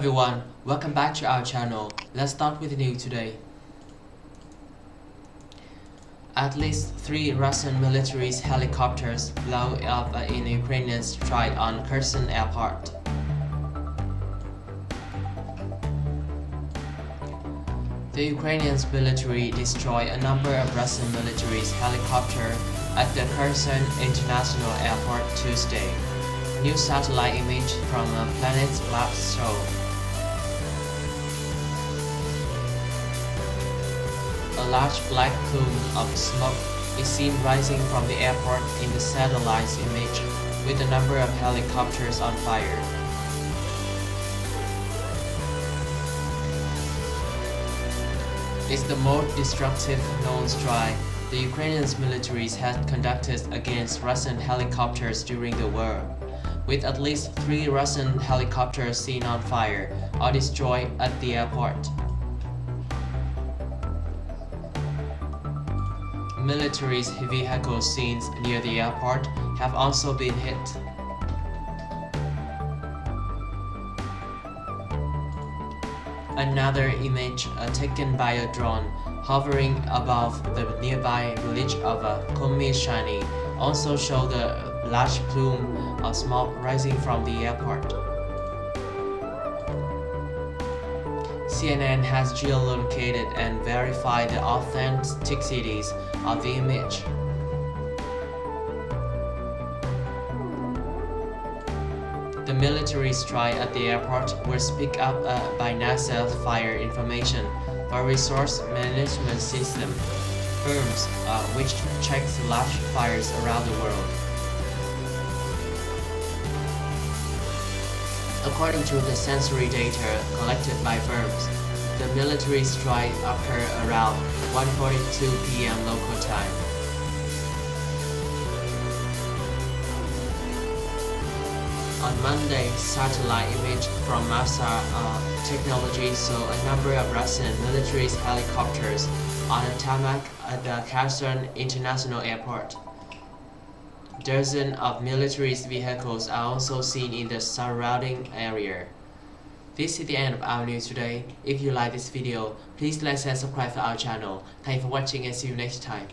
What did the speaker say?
everyone, welcome back to our channel. Let's start with the news today. At least 3 Russian military helicopters blow up in Ukrainian strike on Kherson Airport. The Ukrainian military destroyed a number of Russian military helicopters at the Kherson International Airport Tuesday. New satellite image from a Planet Labs show. A large black plume of smoke is seen rising from the airport in the satellite's image, with a number of helicopters on fire. It's the most destructive known strike the Ukrainian military has conducted against Russian helicopters during the war, with at least 3 Russian helicopters seen on fire or destroyed at the airport. Military vehicles seen near the airport have also been hit. Another image taken by a drone hovering above the nearby village of Komyshany also showed a large plume of smoke rising from the airport. CNN has geolocated and verified the authenticities of the image. The military strike at the airport was picked up by NASA Fire Information for Resource Management System firms which checks large fires around the world. According to the sensory data collected by firms, the military strike occurred around 1:42 p.m. local time. On Monday, satellite image from NASA technology saw a number of Russian military helicopters on a tarmac at the Kherson International Airport. Dozens of military vehicles are also seen in the surrounding area. This is the end of our news today. If you like this video, please like and subscribe to our channel. Thanks for watching and see you next time.